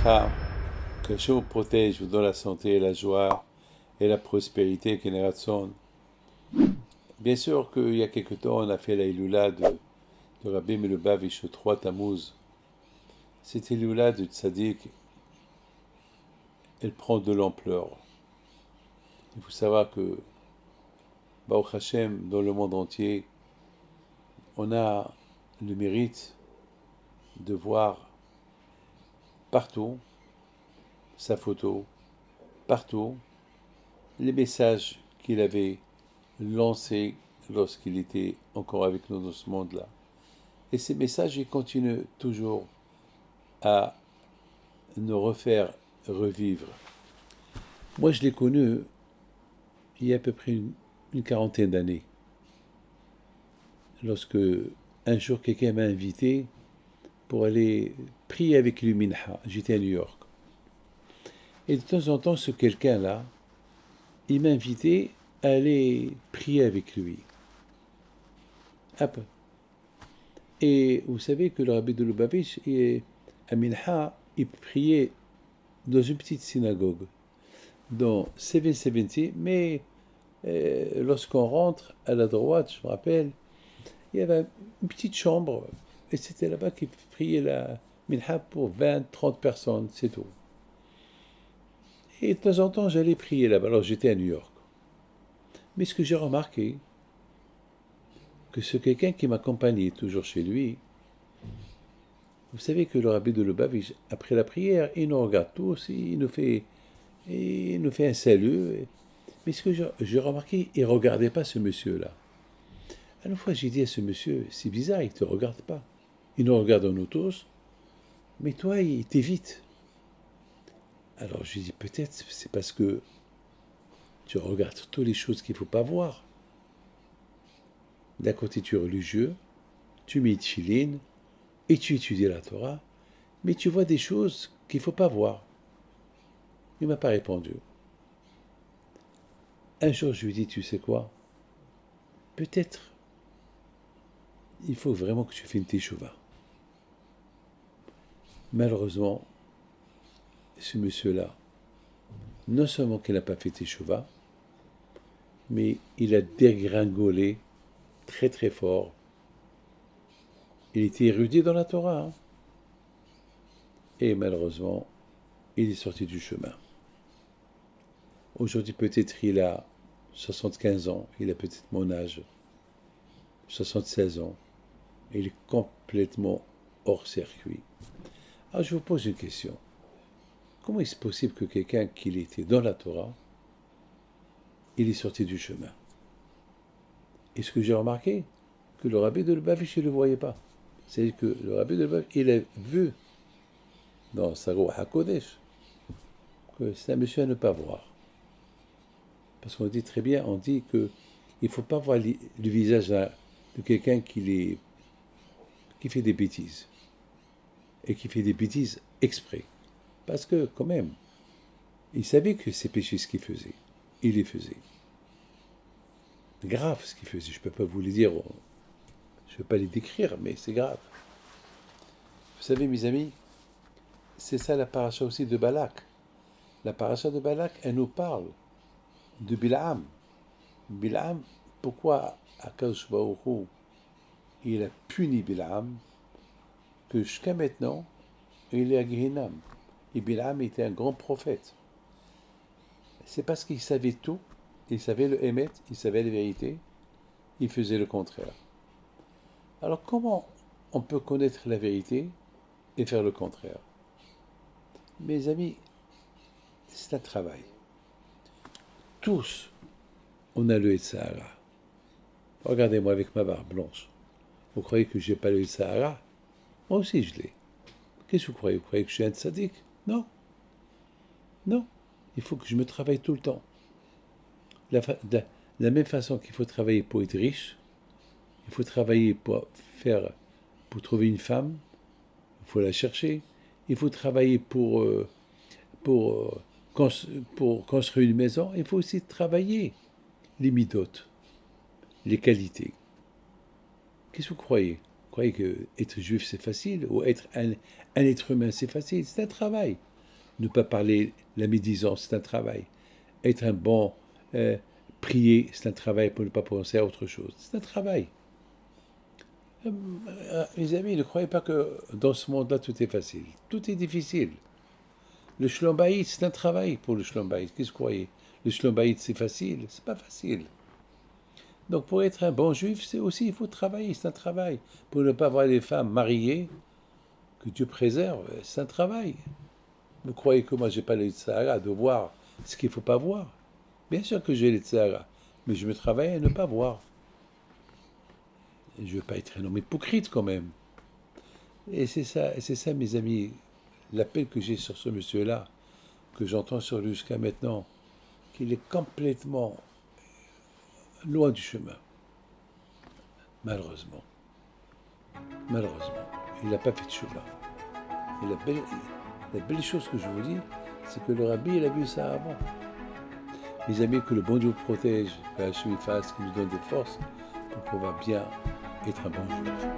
Bracha, que Dieu vous protège, vous donne la santé, la joie et la prospérité, Keneratson. Bien sûr qu'il y a quelque temps, on a fait la Iloula de Rabbi Melubavitch le 3 Tammuz. Cette Iloula de Tzaddik, elle prend de l'ampleur. Il faut savoir que, Baruch Hashem, dans le monde entier, on a le mérite de voir partout sa photo, partout les messages qu'il avait lancés lorsqu'il était encore avec nous dans ce monde-là. Et ces messages, ils continuent toujours à nous refaire revivre. Moi, je l'ai connu il y a à peu près une quarantaine d'années, lorsque un jour quelqu'un m'a invité pour aller prier avec lui Minha. J'étais à New York. Et de temps en temps, ce quelqu'un-là, il m'a invité à aller prier avec lui. Hop. Et vous savez que le rabbi de Lubavitch, à Minha, il priait dans une petite synagogue, dans 770, mais lorsqu'on rentre à la droite, je me rappelle, il y avait une petite chambre, et c'était là-bas qu'il priait la Minha pour 20, 30 personnes, c'est tout. Et de temps en temps, j'allais prier là-bas, alors j'étais à New York. Mais ce que j'ai remarqué, que ce quelqu'un qui m'accompagnait toujours chez lui, vous savez que le rabbi de Lubavitch, après la prière, il nous regarde tous, il nous fait un salut. Mais ce que j'ai remarqué, il ne regardait pas ce monsieur-là. Une fois, j'ai dit à ce monsieur, c'est bizarre, il ne te regarde pas. Il nous regarde nous tous, mais toi, il t'évite. Alors je lui dis, peut-être c'est parce que tu regardes toutes les choses qu'il ne faut pas voir. D'un côté, tu es religieux, tu mets tchilin, et tu étudies la Torah, mais tu vois des choses qu'il ne faut pas voir. Il ne m'a pas répondu. Un jour, je lui dis, tu sais quoi? Peut-être, il faut vraiment que tu fasses une teshuva. Malheureusement, ce monsieur-là, non seulement qu'il n'a pas fait teshuva, mais il a dégringolé très très fort. Il était érudit dans la Torah, hein. Et malheureusement, il est sorti du chemin. Aujourd'hui, peut-être il a 75 ans, il a peut-être mon âge, 76 ans. Il est complètement hors circuit. Alors je vous pose une question. Comment est-ce possible que quelqu'un qui était dans la Torah, il est sorti du chemin? Et ce que j'ai remarqué, que le rabbi de Lubavitch, il ne le voyait pas. C'est-à-dire que le rabbi de Lubavitch, il a vu dans sa Ruach HaKodesh que c'est un monsieur à ne pas voir. Parce qu'on dit très bien, on dit qu'il ne faut pas voir le visage de quelqu'un qui fait des bêtises. Et qui fait des bêtises exprès. Parce que, quand même, il savait que c'est péché ce qu'il faisait. Il les faisait. Grave ce qu'il faisait. Je ne peux pas vous le dire, je ne peux pas les décrire, mais c'est grave. Vous savez, mes amis, c'est ça la paracha aussi de Balak. La paracha de Balak, elle nous parle de Bilam. Bilam, pourquoi Akadosh Baruch Hu, il a puni Bilam, que jusqu'à maintenant, il est à Gehinam. Et Bilam était un grand prophète. C'est parce qu'il savait tout, il savait le émet, il savait la vérité, il faisait le contraire. Alors comment on peut connaître la vérité et faire le contraire? Mes amis, c'est un travail. Tous, on a le Sahara. Regardez-moi avec ma barbe blanche. Vous croyez que je n'ai pas le Sahara? Moi aussi je l'ai. Qu'est-ce que vous croyez? Vous croyez que je suis un tzaddik? Non. Non. Il faut que je me travaille tout le temps. De la même façon qu'il faut travailler pour être riche, il faut travailler pour trouver une femme, il faut la chercher. Il faut travailler pour construire une maison. Il faut aussi travailler les midotes, les qualités. Qu'est-ce que vous croyez? Vous croyez que être juif c'est facile ou être un être humain c'est facile? C'est un travail. Ne pas parler la médisance, c'est un travail. Être un bon prier, c'est un travail pour ne pas penser à autre chose. C'est un travail. Mes amis, ne croyez pas que dans ce monde-là, tout est facile. Tout est difficile. Le shlombaïd, c'est un travail pour le shlombaïd. Qu'est-ce que vous croyez? Le shlombaïd, c'est facile? C'est pas facile. Donc pour être un bon juif, c'est aussi, il faut travailler, c'est un travail. Pour ne pas avoir des femmes mariées, que Dieu préserve, c'est un travail. Vous croyez que moi, j'ai pas les Sahara de voir ce qu'il ne faut pas voir? Bien sûr que j'ai les Sahara, mais je me travaille à ne pas voir. Je ne veux pas être un homme hypocrite quand même. Et c'est ça, mes amis, l'appel que j'ai sur ce monsieur-là, que j'entends sur lui jusqu'à maintenant, qu'il est complètement loin du chemin. Malheureusement. Malheureusement. Il n'a pas fait de chemin. Et la belle chose que je vous dis, c'est que le rabbi, il a vu ça avant. Mes amis, que le bon Dieu vous protège, que Hachem fasse, qu'il nous donne des forces pour pouvoir bien être un bon juif.